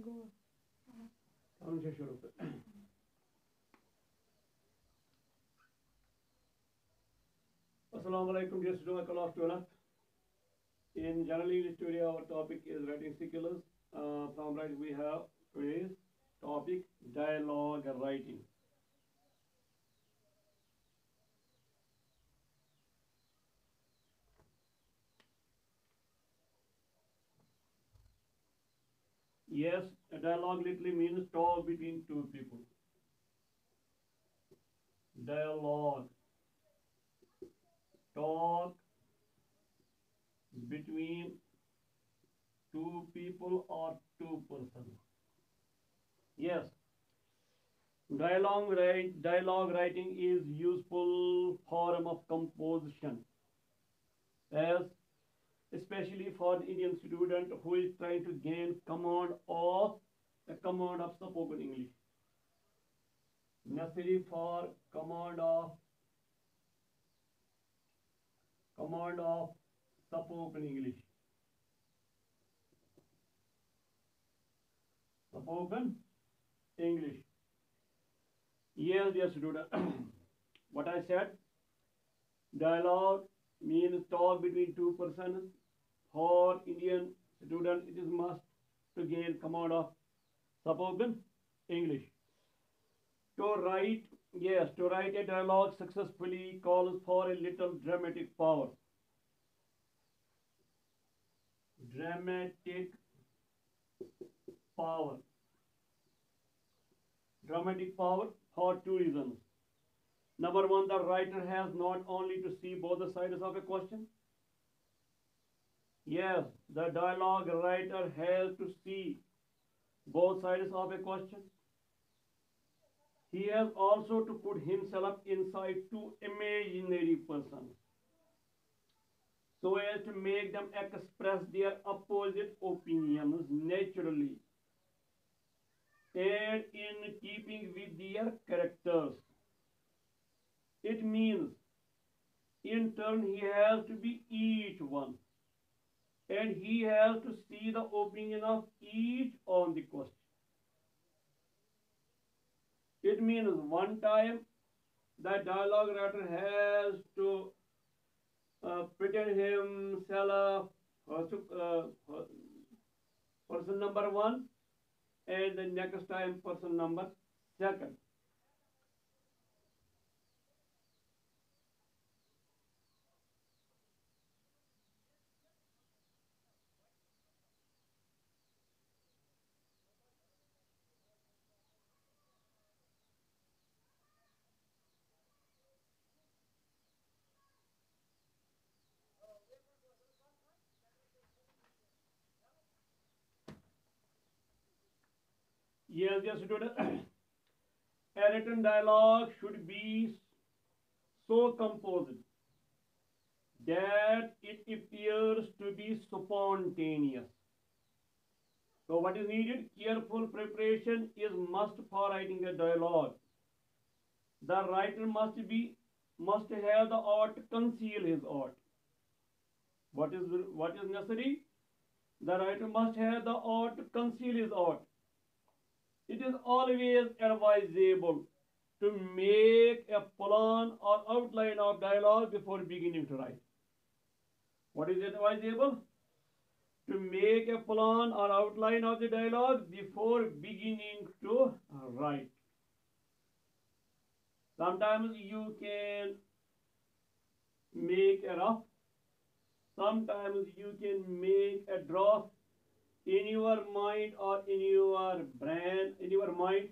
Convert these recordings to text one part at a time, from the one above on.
Go. हमसे शुरू कर Assalamu alaikum, dear students, class 12. In general English today, our topic is writing skills. From right, we have today's topic dialogue writing. Yes, a dialogue literally means talk between two people. Dialogue, talk between two people or two persons. Yes, dialogue writing is useful form of composition, as especially for the Indian student who is trying to gain command of spoken English. Necessary for command of spoken English. Spoken English. Yes, dear student. What I said, dialogue means talk between two persons. For Indian student, it is must to gain command of spoken English. To write, yes, to write a dialogue successfully calls for a little dramatic power. Dramatic power. Dramatic power for two reasons. Number one, the writer has not only to see both the sides of a question. Yes, the dialogue writer has to see both sides of a question. He has also to put himself inside two imaginary persons so as to make them express their opposite opinions naturally and in keeping with their characters. It means, in turn, he has to be each one, and he has to see the opinion of each on the question. It means one time the dialogue writer has to pretend himself person number one, and the next time person number second. Yes, yes, student. A written dialogue should be so composed that it appears to be spontaneous. So what is needed? Careful preparation is must for writing a dialogue. The writer must have the art to conceal his art. What is necessary? The writer must have the art to conceal his art. It is always advisable to make a plan or outline of dialogue before beginning to write. What is advisable? To make a plan or outline of the dialogue before beginning to write. Sometimes you can make a rough, sometimes you can make a draft in your mind or in your brain, in your mind,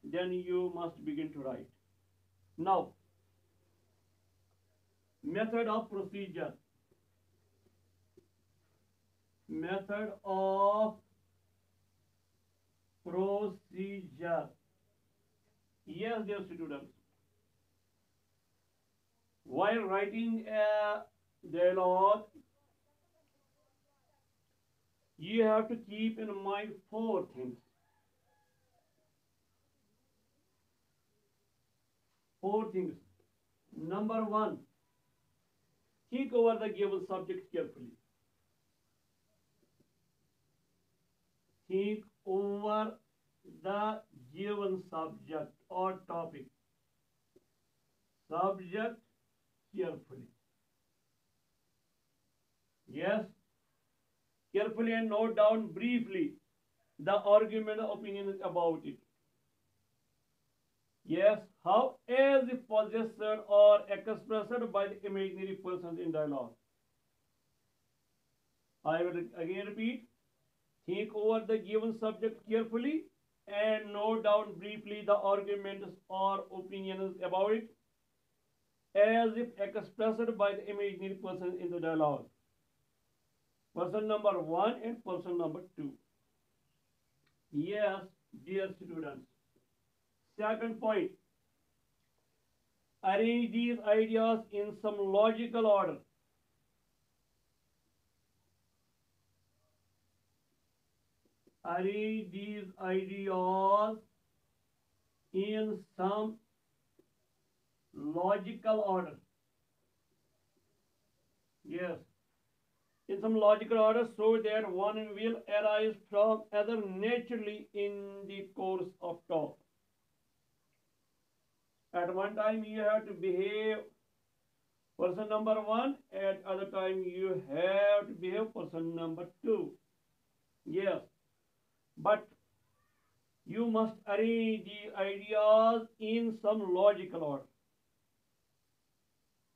then you must begin to write. Now, method of procedure. Method of procedure. Yes, dear students. While writing a dialogue, you have to keep in mind four things. Four things. Number one, think over the given subject carefully. think over the given subject or topic. Subject carefully. Yes, carefully and note down briefly the argument opinion about it. Yes, how as if possessed or expressed by the imaginary persons in dialogue. I will again repeat. Think over the given subject carefully and note down briefly the arguments or opinions about it as if expressed by the imaginary person in the dialogue. Person number one and person number two. Yes, dear students. Second point. Arrange these ideas in some logical order. Arrange these ideas in some logical order. Yes, in some logical order so that one will arise from other naturally in the course of talk. At one time you have to behave person number one, at other time you have to behave person number two. Yes, but you must arrange the ideas in some logical order.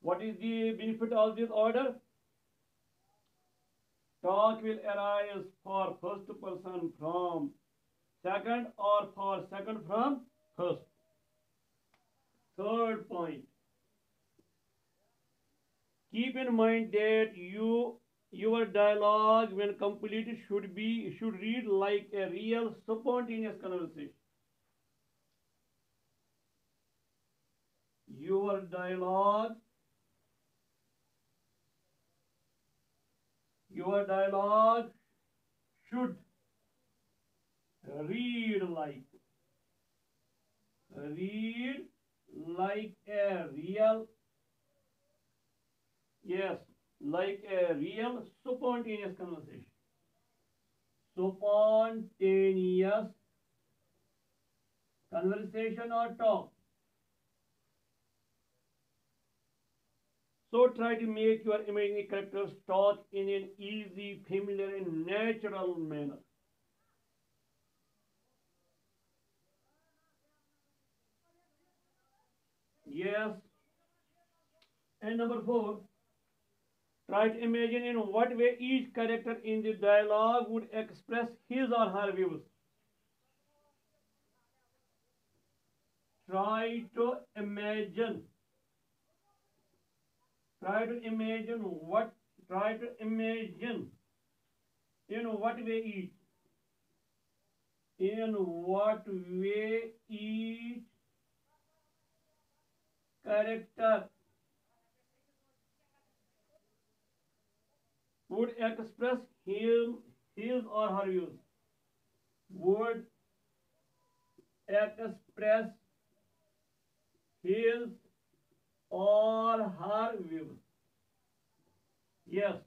What is the benefit of this order? Talk will arise for first person from second or for second from first. Third point. Keep in mind that your dialogue when completed should read like a real spontaneous conversation. Your dialogue should read like a real, yes, like a real spontaneous conversation. Spontaneous conversation or talk. So try to make your imaginary characters talk in an easy, familiar, and natural manner. Yes. And number four, try to imagine in what way each character in the dialogue would express his or her views. Try to imagine. Try to imagine what. Try to imagine in what way each. In what way each character would express his or her views. Would express his or her views. Yes.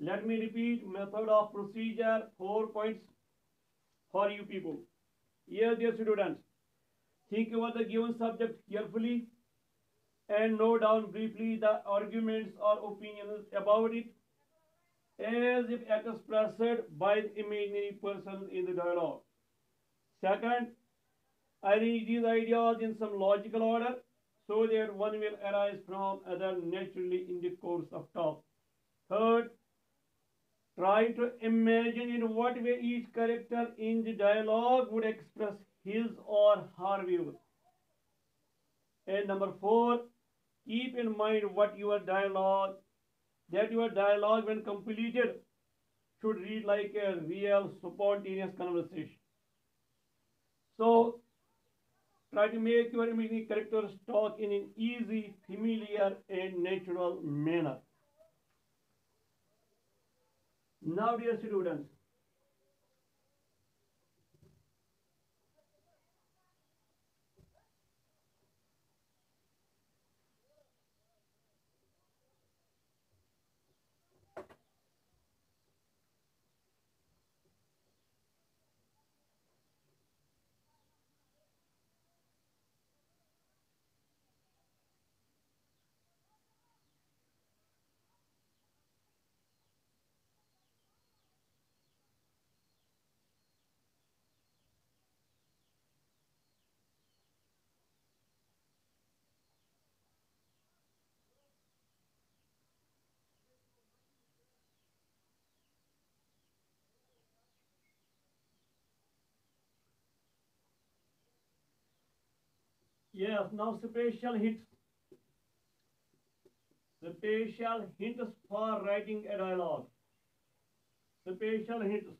Let me repeat method of procedure, 4 points for you people. Yes, dear students. Think over the given subject carefully and note down briefly the arguments or opinions about it as if expressed by the imaginary person in the dialogue. Second, arrange these ideas in some logical order so that one will arise from other naturally in the course of talk. Third, try to imagine in what way each character in the dialogue would express his or her views. And number four, keep in mind that your dialogue when completed should read like a real spontaneous conversation. So try to make your imaginary characters talk in an easy, familiar, and natural manner. Now, dear students, Yes, now special hints. Special hints for writing a dialogue. Special hints.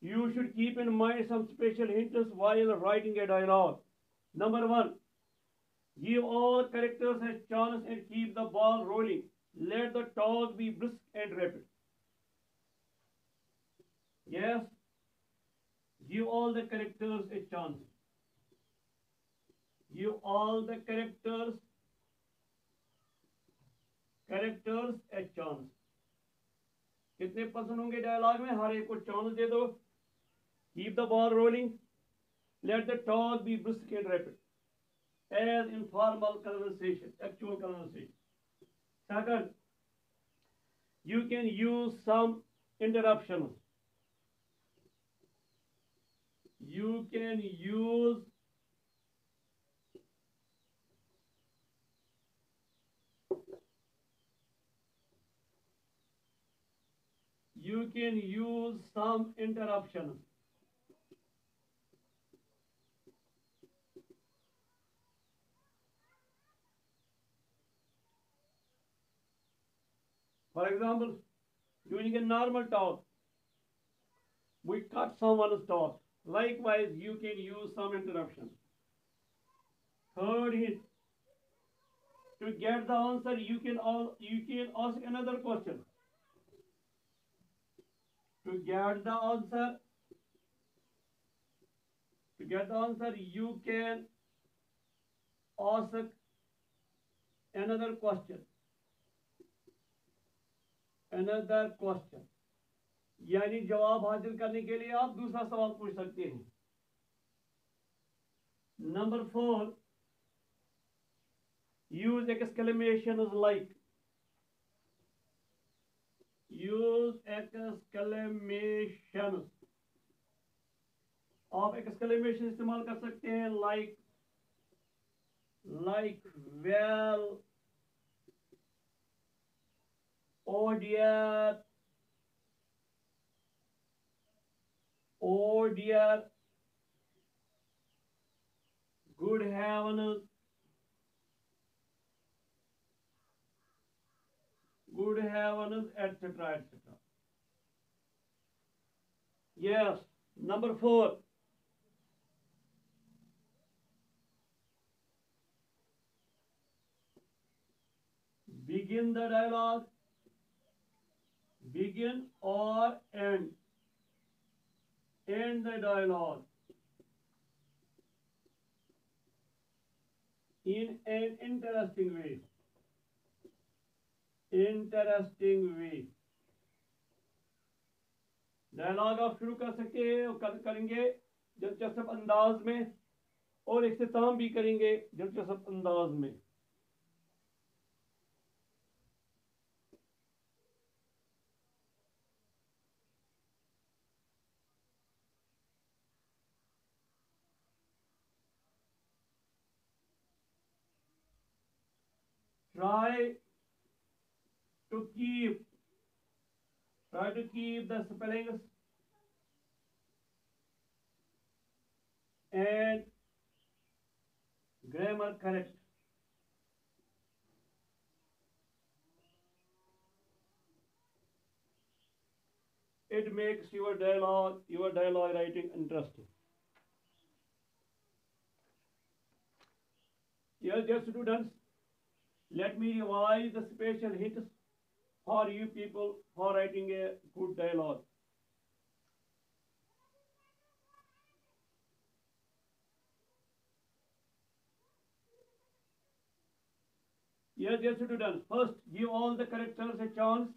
You should keep in mind some special hints while writing a dialogue. Number one, give all characters a chance and keep the ball rolling. Let the talk be brisk and rapid. Yes, give all the characters a chance. Give all the characters a chance. कितने person होंगे dialogue में? हर एक को chance दे दो. Keep the ball rolling. Let the talk be brisk and rapid. As informal conversation, actual conversation. Second, you can use some interruptions. You can use some interruptions. For example, during a normal talk, we cut someone's talk. Likewise, you can use some interruption. Third hint, to get the answer, you can ask another question. To get the answer, you can ask another question. यानी जवाब हासिल करने के लिए आप दूसरा सवाल पूछ सकते हैं. Number 4, use exclamations like. Use exclamations. आप exclamation इस्तेमाल कर सकते हैं like, well, oh dear, good heavens, etc. Yes. Number 4, begin the dialogue. Begin or end the dialogue in an interesting way. Dialogue आप शुरू कर सकते हैं और करेंगे दिलचस्प अंदाज में, और इख्तिताम भी करेंगे दिलचस्प अंदाज में. Try to keep the spellings and grammar correct. It makes your dialogue writing interesting. Yes, dear students, let me revise the special hints for you people for writing a good dialogue. Yes, dear students, first, give all the characters a chance.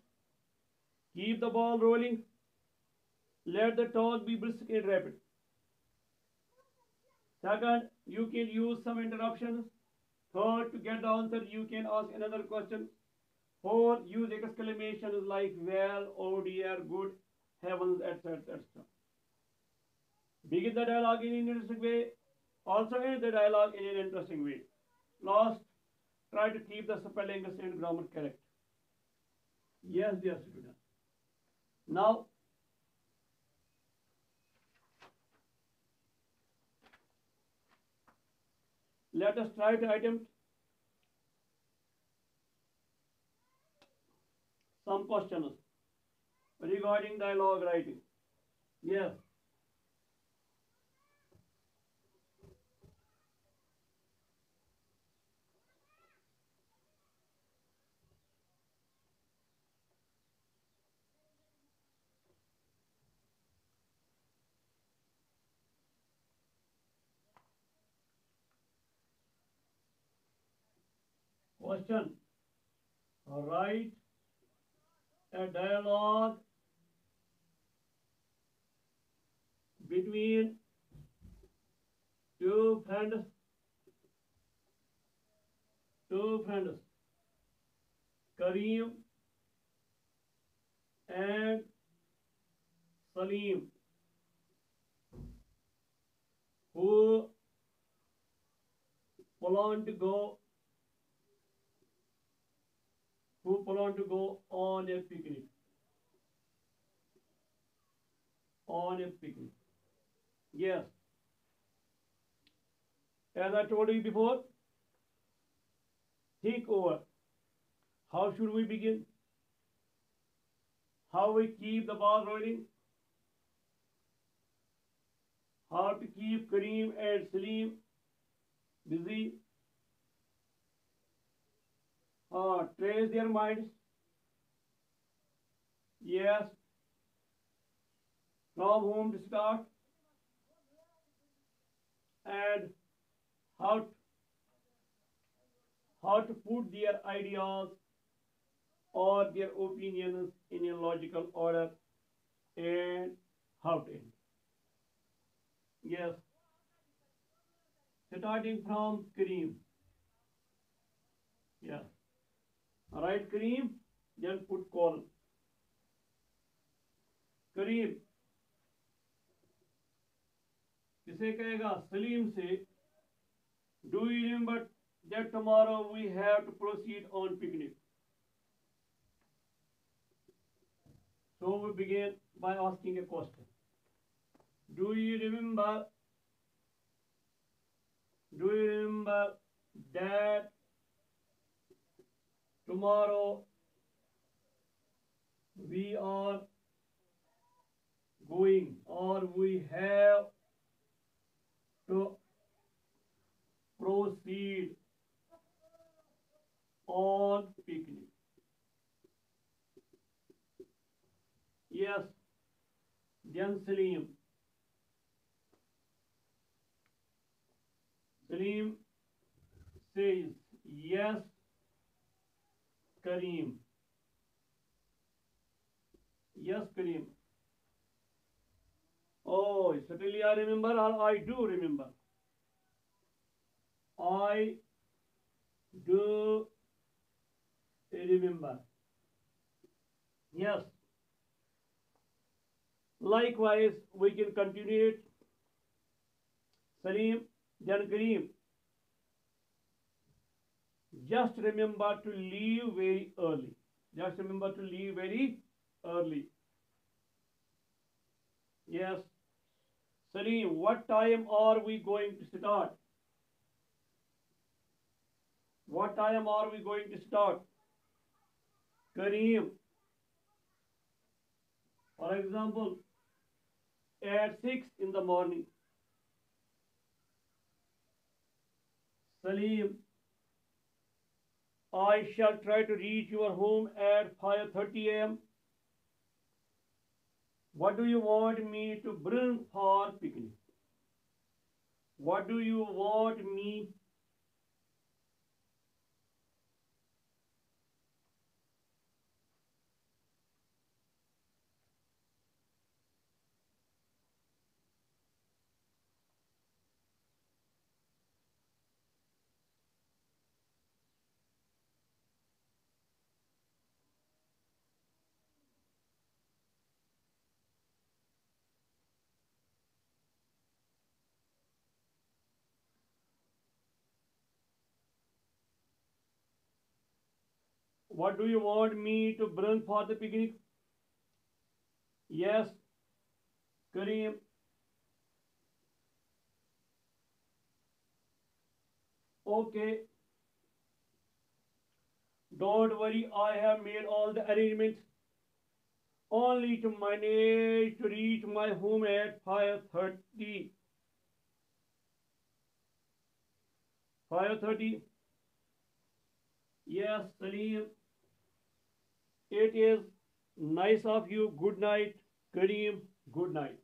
Keep the ball rolling. Let the talk be brisk and rapid. Second, you can use some interruptions. Third, to get the answer, you can ask another question. Fourth, use exclamations like well, oh dear, good, heavens, etc. Begin the dialogue in an interesting way. Also end the dialogue in an interesting way. Last, try to keep the spellings and grammar correct. Yes, dear students. Now, let us try to attempt some questions regarding dialogue writing. Yes. Question. Write a dialogue between two friends, Kareem and Salim, who plan to go on a picnic. Yes. As I told you before, think over how should we begin, how we keep the ball rolling, how to keep Kareem and Salim busy, trace their minds. Yes, from whom to start and how to put their ideas or their opinions in a logical order and how to end. Yes, starting from Kareem. Yes, write Kareem, then put colon. Kareem किसे कहेगा सलीम से do you remember that tomorrow we have to proceed on picnic? So we begin by asking a question. Do you remember that tomorrow we are going or we have to proceed on picnic? Yes. Then Salim says, yes, Kareem. Yes, Kareem. Oh, certainly I remember, or I do remember. I do remember. Yes. Likewise, we can continue it. Salim, then Kareem. Just remember to leave very early. Just remember to leave very early. Yes. Salim, what time are we going to start? What time are we going to start? Kareem, for example, at 6 in the morning. Salim, I shall try to reach your home at 5:30 a.m. What do you want me to bring for picnic? What do you want me? What do you want me to bring for the picnic? Yes, Kareem. Okay, don't worry, I have made all the arrangements only to manage to reach my home at 5:30. 5:30. Yes, Salim, it is nice of you. Good night, Kareem. Good night.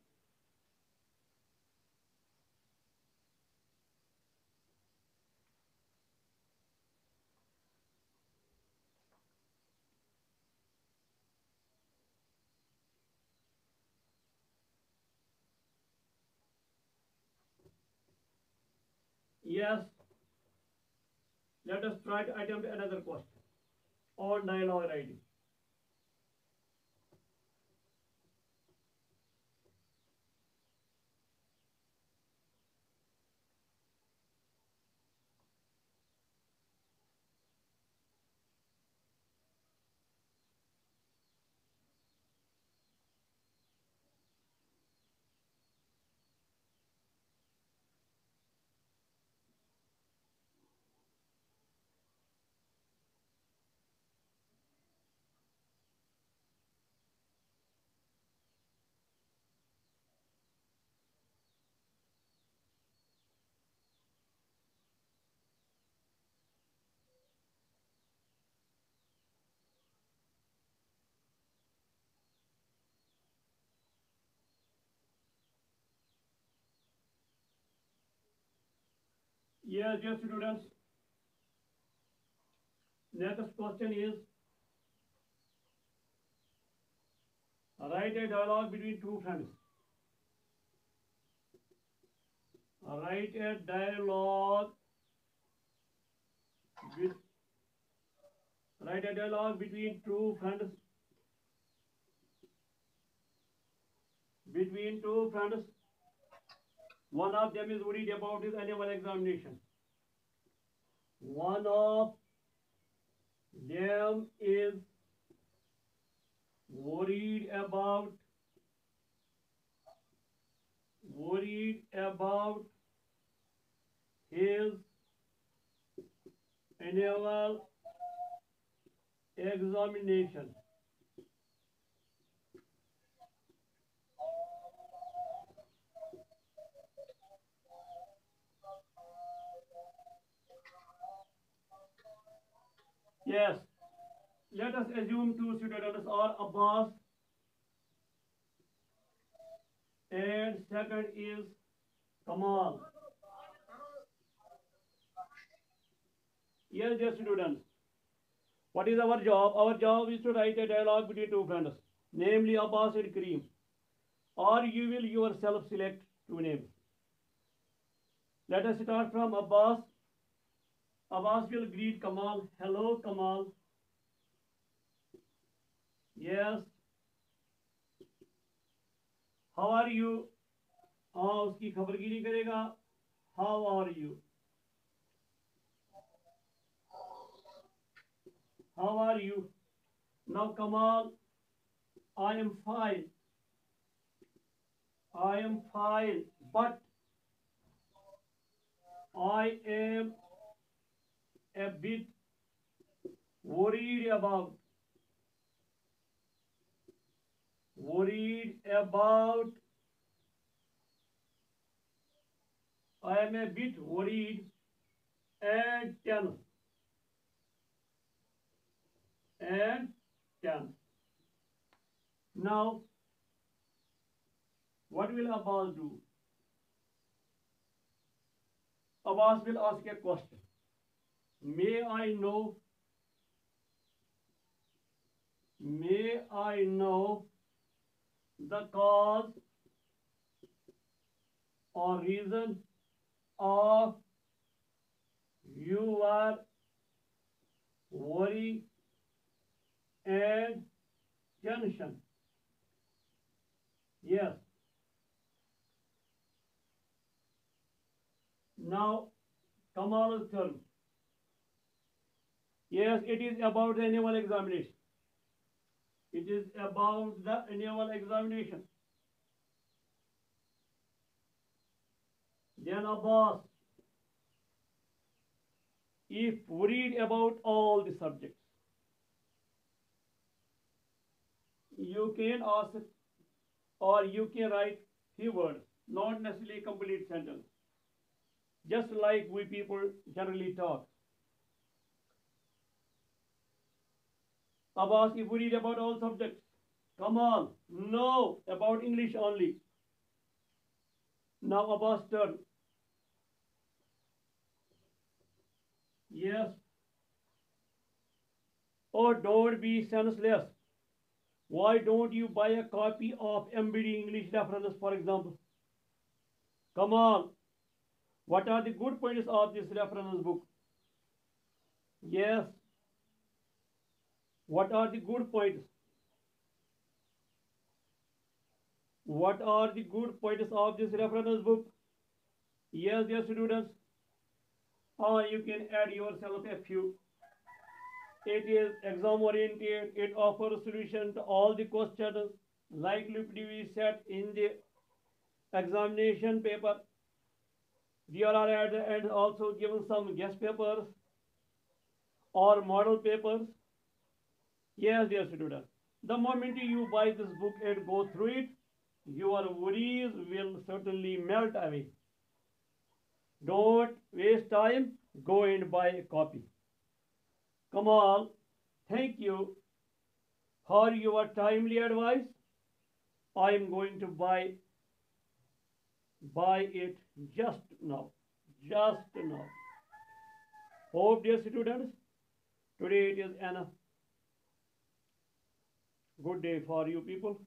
Yes, let us try to attempt another question on dialogue writing. Yes, dear students, next question is write a dialogue between two friends. Write a dialogue with write a dialogue between two friends. Between two friends. One of them is worried about his annual examination. One of them is worried about worried about his annual examination. Yes, let us assume two students are Abbas and second is Kamal. Yes, dear students, what is our job? Our job is to write a dialogue between two friends, namely Abbas and Kareem. Or you will yourself select two names. Let us start from Abbas. Abbas will greet Kamal. Hello, Kamal. Yes. How are you? हाँ उसकी खबरगिरी करेगा. How are you? How are you? Now Kamal, I am fine. I am fine, but I am a bit worried about worried about I am a bit worried and tense and tense. Now, what will Abbas do? Abbas will ask a question. May I know the cause or reason of your worry and tension? Yes. Now, Kamal's turn. Yes, it is about the annual examination. It is about the annual examination. Then Abbas, if worried about all the subjects, you can ask or you can write few words, not necessarily complete sentence. Just like we people generally talk. Abbas, if worried about all subjects, come on, no, about English only. Now Abbas turn. Yes. Oh, don't be senseless. Why don't you buy a copy of MBD English references, for example? Come on. What are the good points of this reference book? Yes. What are the good points? What are the good points of this reference book? Yes, dear students. You can add yourself a few. It is exam oriented. It offers solution to all the questions likely to be set in the examination paper. There are at the end also given some guest papers or model papers. Yes, dear student. The moment you buy this book and go through it, your worries will certainly melt away. Don't waste time. Go and buy a copy. Come on. Thank you for your timely advice. I am going to buy it just now. Just now. Hope, dear students, today it is an good day for you people.